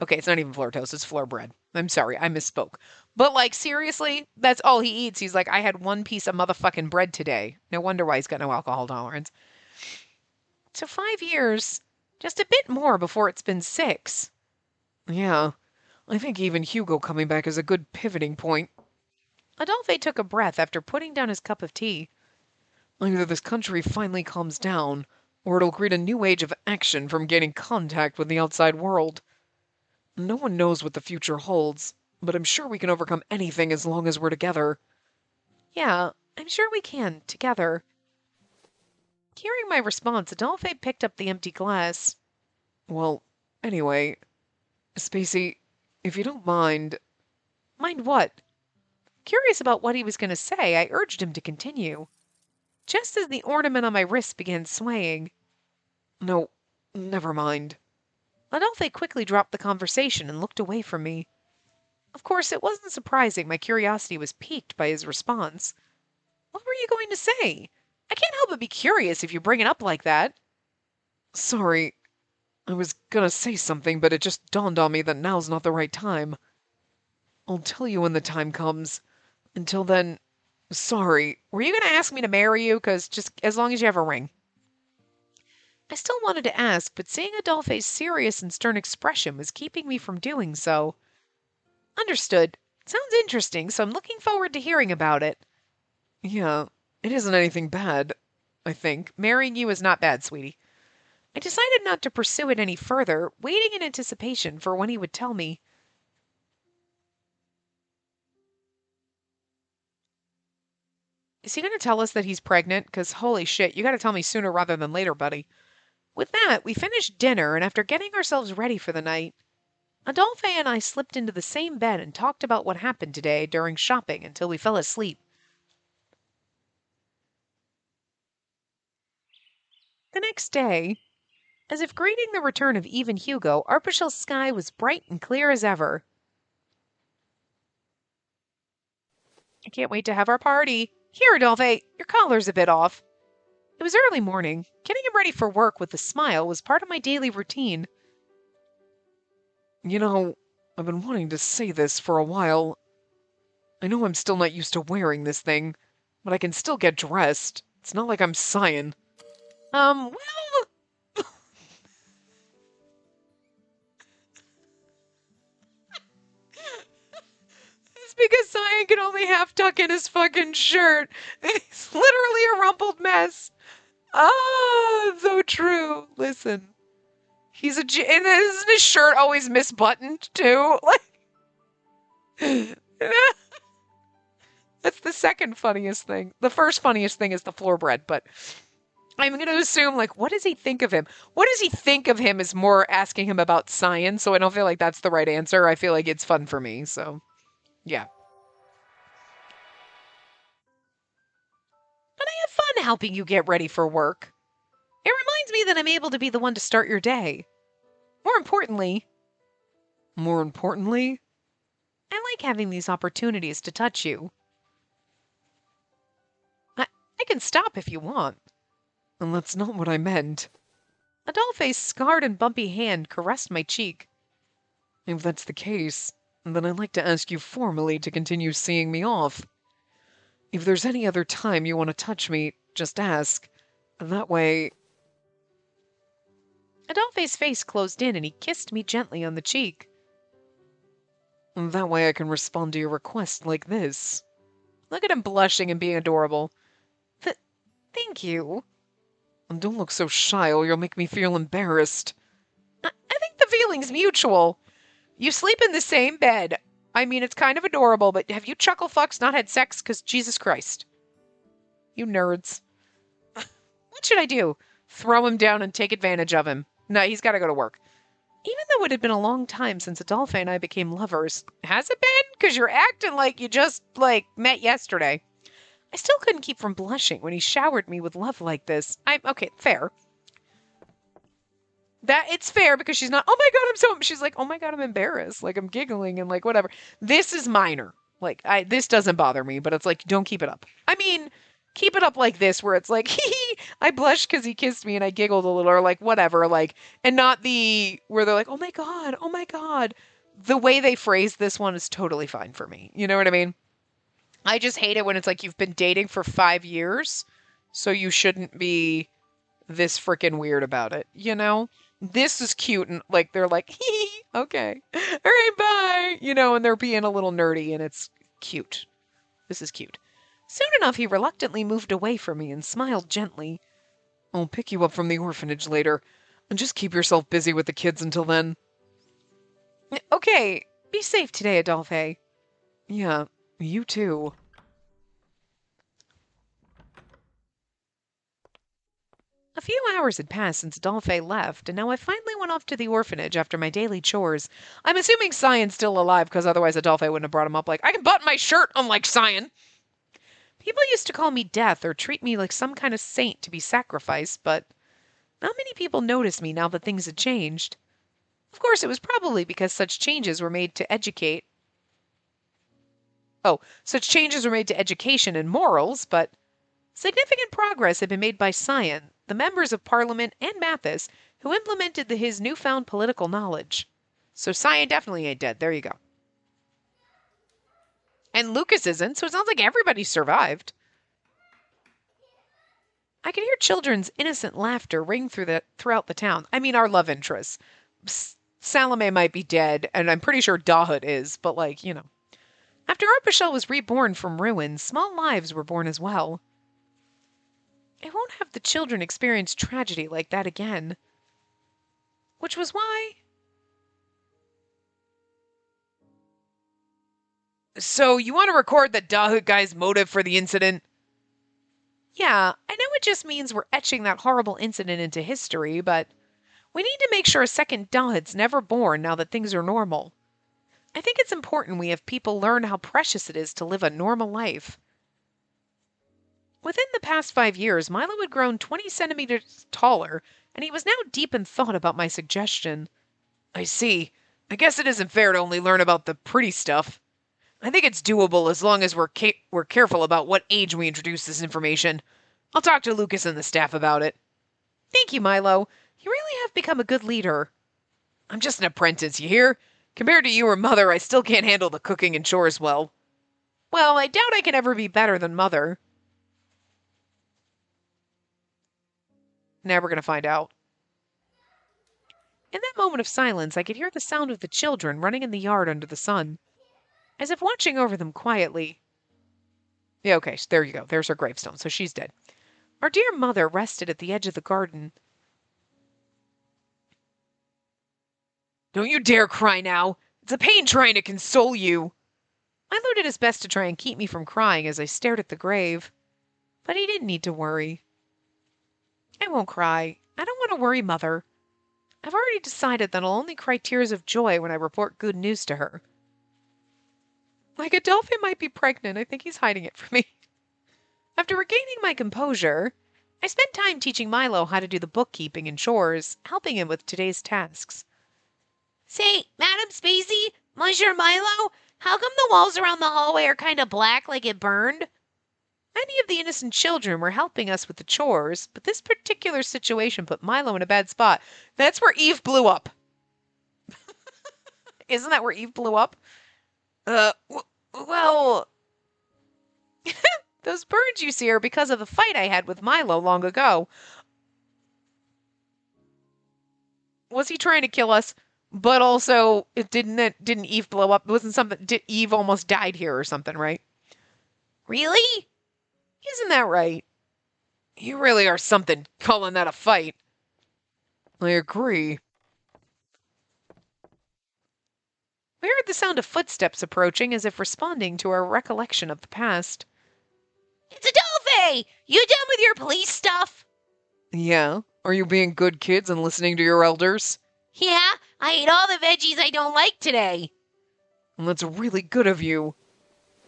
Okay, it's not even floor toast, it's floor bread. I'm sorry, I misspoke. But, like, seriously, that's all he eats. He's like, I had one piece of motherfucking bread today. No wonder why he's got no alcohol tolerance. So 5 years, just a bit more before it's been 6. Yeah, I think even Hugo coming back is a good pivoting point. Adolphe took a breath after putting down his cup of tea. Either this country finally calms down, or it'll greet a new age of action from gaining contact with the outside world. No one knows what the future holds, but I'm sure we can overcome anything as long as we're together. Yeah, I'm sure we can, together. Hearing my response, Adolphe picked up the empty glass. Well, anyway, Spacey, if you don't mind. Mind what? Curious about what he was going to say, I urged him to continue. Just as the ornament on my wrist began swaying. No, never mind. Adolphe quickly dropped the conversation and looked away from me. Of course, it wasn't surprising my curiosity was piqued by his response. What were you going to say? I can't help but be curious if you bring it up like that. Sorry, I was gonna say something, but it just dawned on me that now's not the right time. I'll tell you when the time comes. Until then, sorry. Were you going to ask me to marry you? Because just as long as you have a ring. I still wanted to ask, but seeing Adolphe's serious and stern expression was keeping me from doing so. Understood. Sounds interesting, so I'm looking forward to hearing about it. Yeah, it isn't anything bad, I think. Marrying you is not bad, sweetie. I decided not to pursue it any further, waiting in anticipation for when he would tell me. Is he going to tell us that he's pregnant? Because holy shit, you got to tell me sooner rather than later, buddy. With that, we finished dinner, and after getting ourselves ready for the night, Adolphe and I slipped into the same bed and talked about what happened today during shopping until we fell asleep. The next day, as if greeting the return of Eve and Hugo, Arpachel's sky was bright and clear as ever. I can't wait to have our party. Here, Adolphe, your collar's a bit off. It was early morning. Getting him ready for work with a smile was part of my daily routine. You know, I've been wanting to say this for a while. I know I'm still not used to wearing this thing, but I can still get dressed. It's not like I'm Cyan. Well... It's because Cyan can only half tuck in his fucking shirt. It's literally a rumpled mess. Ah, so true. Listen. He's and isn't his shirt always misbuttoned, too? Like... That's the second funniest thing. The first funniest thing is the floor bread, but... I'm going to assume, like, what does he think of him? What does he think of him is more asking him about science, so I don't feel like that's the right answer. I feel like it's fun for me, so, yeah. But I have fun helping you get ready for work. It reminds me that I'm able to be the one to start your day. More importantly, I like having these opportunities to touch you. I can stop if you want. And that's not what I meant. Adolphe's scarred and bumpy hand caressed my cheek. If that's the case, then I'd like to ask you formally to continue seeing me off. If there's any other time you want to touch me, just ask. That way... Adolphe's face closed in and he kissed me gently on the cheek. That way I can respond to your request like this. Look at him blushing and being adorable. Thank you. And don't look so shy or you'll make me feel embarrassed. I think the feeling's mutual. You sleep in the same bed. I mean, it's kind of adorable, but have you chuckle fucks not had sex? Because Jesus Christ. You nerds. What should I do? Throw him down and take advantage of him? No, he's got to go to work. Even though it had been a long time since Adolphe and I became lovers. Has it been? Because you're acting like you just, met yesterday. I still couldn't keep from blushing when he showered me with love like this. Okay, fair. That it's fair because she's not, oh my God, she's like, oh my God, I'm embarrassed. Like, I'm giggling and like, whatever. This is minor. Like, this doesn't bother me, but it's like, don't keep it up. I mean, keep it up like this where it's like, I blushed because he kissed me and I giggled a little or like, whatever. Like, and not where they're like, oh my God, oh my God. The way they phrase this one is totally fine for me. You know what I mean? I just hate it when it's like you've been dating for 5 years, so you shouldn't be this freaking weird about it, you know? This is cute, and like they're like, okay, all right, bye, and they're being a little nerdy, and it's cute. This is cute. Soon enough, he reluctantly moved away from me and smiled gently. I'll pick you up from the orphanage later, and just keep yourself busy with the kids until then. Okay, be safe today, Adolphe. Yeah, you too. A few hours had passed since Adolphe left, and now I finally went off to the orphanage after my daily chores. I'm assuming Cyan's still alive, because otherwise Adolphe wouldn't have brought him up like, I can button my shirt, unlike Cyan. People used to call me Death or treat me like some kind of saint to be sacrificed, but not many people noticed me now that things had changed. Of course, it was probably because such changes were made to education and morals, but significant progress had been made by Cyan, the members of Parliament, and Mathis, who implemented his newfound political knowledge. So Cyan definitely ain't dead. There you go. And Lucas isn't, so it sounds like everybody survived. I could hear children's innocent laughter ring throughout the town. I mean, our love interests. Salome might be dead, and I'm pretty sure Dahoud is, but After Arpachel was reborn from ruins, small lives were born as well. I won't have the children experience tragedy like that again. Which was why... So, you want to record the Dahoud guy's motive for the incident? Yeah, I know it just means we're etching that horrible incident into history, but we need to make sure a second Dahoud's never born now that things are normal. I think it's important we have people learn how precious it is to live a normal life. Within the past 5 years, Milo had grown 20 centimeters taller, and he was now deep in thought about my suggestion. I see. I guess it isn't fair to only learn about the pretty stuff. I think it's doable as long as we're careful about what age we introduce this information. I'll talk to Lucas and the staff about it. Thank you, Milo. You really have become a good leader. I'm just an apprentice, you hear? Compared to you or Mother, I still can't handle the cooking and chores well. Well, I doubt I can ever be better than Mother. Now we're going to find out. In that moment of silence, I could hear the sound of the children running in the yard under the sun, as if watching over them quietly. Yeah, okay, there you go. There's her gravestone, so she's dead. Our dear Mother rested at the edge of the garden. Don't you dare cry now. It's a pain trying to console you. Milo did his best to try and keep me from crying as I stared at the grave. But he didn't need to worry. I won't cry. I don't want to worry Mother. I've already decided that I'll only cry tears of joy when I report good news to her. Like Adolphe might be pregnant. I think he's hiding it from me. After regaining my composure, I spent time teaching Milo how to do the bookkeeping and chores, helping him with today's tasks. Say, Madam Spacey, Monsieur Milo, how come the walls around the hallway are kind of black like it burned? Many of the innocent children were helping us with the chores, but this particular situation put Milo in a bad spot. That's where Eve blew up. Isn't that where Eve blew up? Well... Those burns you see are because of the fight I had with Milo long ago. Was he trying to kill us? But also, didn't Eve blow up? It wasn't something... Eve almost died here or something, right? Really? Isn't that right? You really are something calling that a fight. I agree. We heard the sound of footsteps approaching as if responding to our recollection of the past. It's Adolphe! You done with your police stuff? Yeah? Are you being good kids and listening to your elders? Yeah, I ate all the veggies I don't like today. Well, that's really good of you.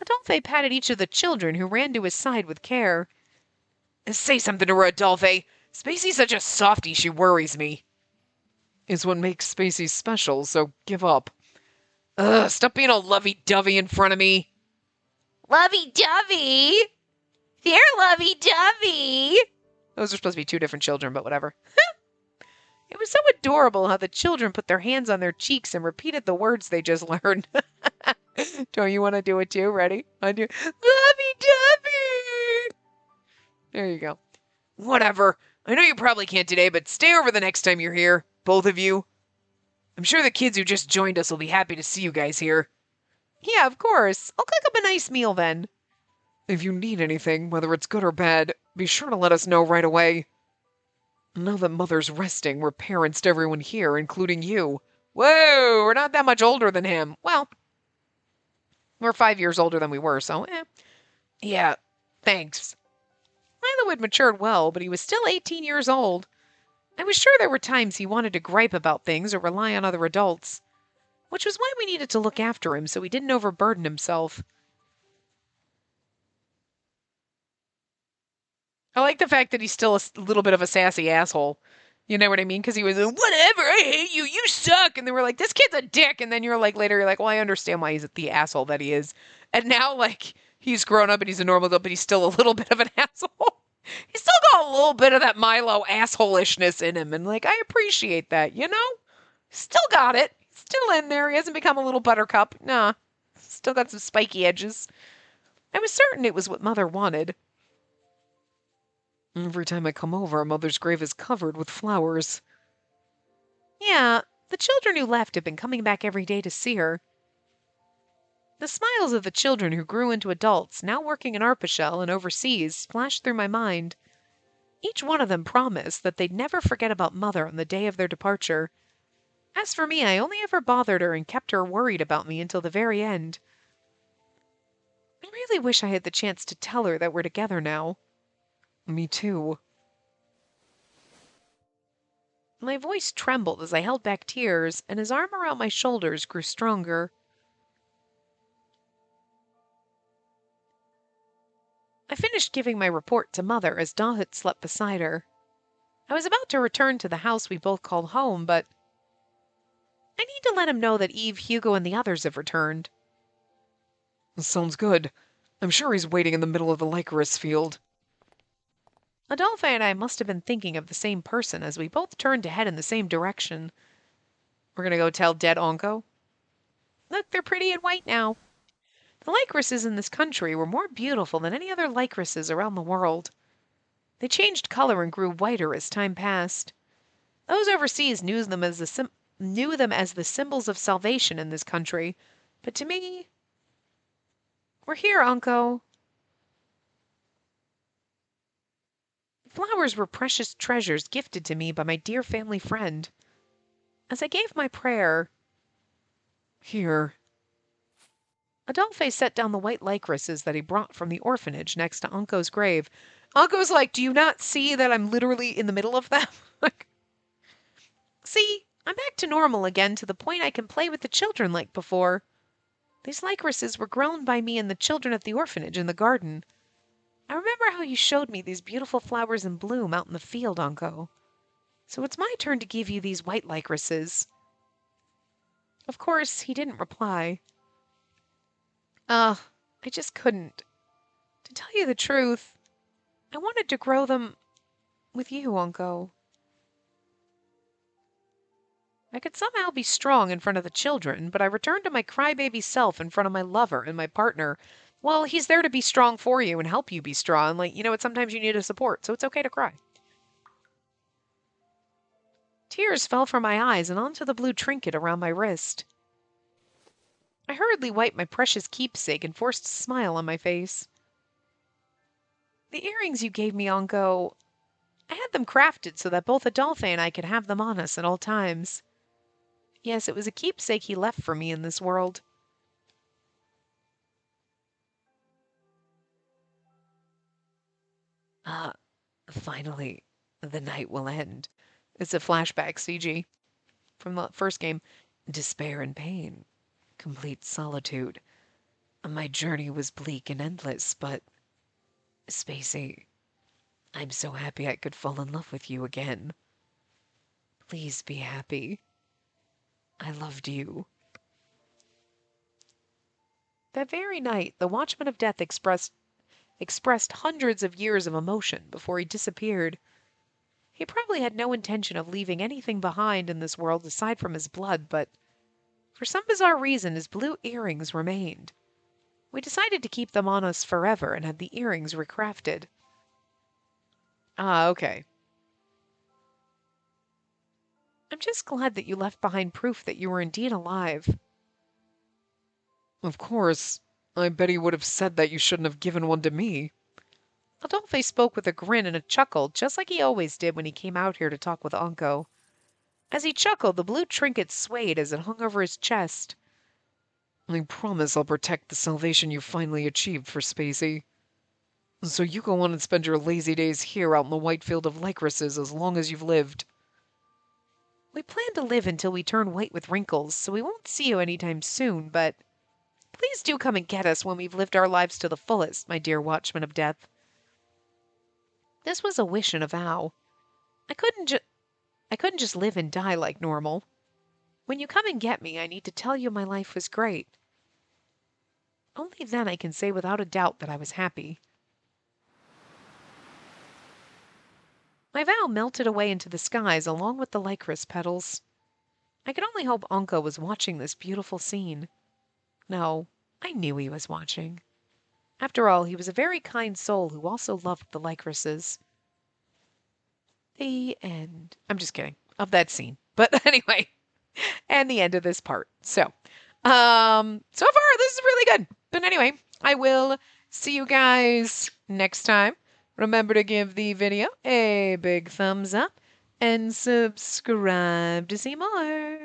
Adolphe patted each of the children, who ran to his side with care. Say something to her, Adolphe. Spacey's such a softie, she worries me. Is what makes Spacey special, so give up. Ugh, stop being all lovey-dovey in front of me. Lovey-dovey? They're lovey-dovey. Those are supposed to be two different children, but whatever. It was so adorable how the children put their hands on their cheeks and repeated the words they just learned. Don't you want to do it too? Ready? I do. Lovey-dovey! There you go. Whatever. I know you probably can't today, but stay over the next time you're here. Both of you. I'm sure the kids who just joined us will be happy to see you guys here. Yeah, of course. I'll cook up a nice meal then. If you need anything, whether it's good or bad, be sure to let us know right away. Now that Mother's resting, we're parents to everyone here, including you. Whoa, we're not that much older than him. Well, we're 5 years older than we were, so Yeah, thanks. Milo had matured well, but he was still 18 years old. I was sure there were times he wanted to gripe about things or rely on other adults, which was why we needed to look after him so he didn't overburden himself. I like the fact that he's still a little bit of a sassy asshole. You know what I mean? Because he was, whatever, I hate you, you suck. And they were like, this kid's a dick. And then later, you're like, well, I understand why he's the asshole that he is. And now, he's grown up and he's a normal adult, but he's still a little bit of an asshole. He's still got a little bit of that Milo assholishness in him. And, I appreciate that, you know? Still got it. Still in there. He hasn't become a little buttercup. Nah. Still got some spiky edges. I was certain it was what Mother wanted. Every time I come over, Mother's grave is covered with flowers. Yeah, the children who left have been coming back every day to see her. The smiles of the children who grew into adults, now working in Arpachel and overseas, flashed through my mind. Each one of them promised that they'd never forget about Mother on the day of their departure. As for me, I only ever bothered her and kept her worried about me until the very end. I really wish I had the chance to tell her that we're together now. Me too. My voice trembled as I held back tears, and his arm around my shoulders grew stronger. I finished giving my report to Mother as Dahut slept beside her. I was about to return to the house we both called home, but I need to let him know that Eve, Hugo, and the others have returned. Sounds good. I'm sure he's waiting in the middle of the Lycoris field. Adolphe and I must have been thinking of the same person as we both turned to head in the same direction. We're going to go tell dead Onko? Look, they're pretty and white now. The Lycorises in this country were more beautiful than any other Lycorises around the world. They changed color and grew whiter as time passed. Those overseas knew them as the symbols of salvation in this country, but to me, we're here, Onko. Flowers were precious treasures gifted to me by my dear family friend. As I gave my prayer, Here. Adolphe set down the white lycorises that he brought from the orphanage next to Onko's grave. Onko's like, do you not see that I'm literally in the middle of them? See, I'm back to normal again, to the point I can play with the children like before. These lycorises were grown by me and the children at the orphanage in the garden. I remember how you showed me these beautiful flowers in bloom out in the field, Onko. So it's my turn to give you these white lycorises. Of course, he didn't reply. I just couldn't. To tell you the truth, I wanted to grow them with you, Onko. I could somehow be strong in front of the children, but I returned to my crybaby self in front of my lover and my partner. Well, he's there to be strong for you and help you be strong. Sometimes you need a support, so it's okay to cry. Tears fell from my eyes and onto the blue trinket around my wrist. I hurriedly wiped my precious keepsake and forced a smile on my face. The earrings you gave me, Onko, I had them crafted so that both Adolphe and I could have them on us at all times. Yes, it was a keepsake he left for me in this world. Finally, the night will end. It's a flashback CG from the first game. Despair and pain. Complete solitude. My journey was bleak and endless, but, Spacey, I'm so happy I could fall in love with you again. Please be happy. I loved you. That very night, the Watchman of Death expressed hundreds of years of emotion before he disappeared. He probably had no intention of leaving anything behind in this world aside from his blood, but for some bizarre reason, his blue earrings remained. We decided to keep them on us forever and had the earrings recrafted. Ah, okay. I'm just glad that you left behind proof that you were indeed alive. Of course. I bet he would have said that you shouldn't have given one to me. Adolphe spoke with a grin and a chuckle, just like he always did when he came out here to talk with Unco. As he chuckled, the blue trinket swayed as it hung over his chest. I promise I'll protect the salvation you finally achieved for Spacey. So you go on and spend your lazy days here out in the white field of Lycorises as long as you've lived. We plan to live until we turn white with wrinkles, so we won't see you anytime soon, but please do come and get us when we've lived our lives to the fullest, my dear Watchman of Death. This was a wish and a vow. I couldn't just live and die like normal. When you come and get me, I need to tell you my life was great. Only then I can say without a doubt that I was happy. My vow melted away into the skies along with the Lycoris petals. I could only hope Unco was watching this beautiful scene. No, I knew he was watching. After all, he was a very kind soul who also loved the Lycorises. The end. I'm just kidding. Of that scene. But anyway, and the end of this part. So far this is really good. But anyway, I will see you guys next time. Remember to give the video a big thumbs up and subscribe to see more.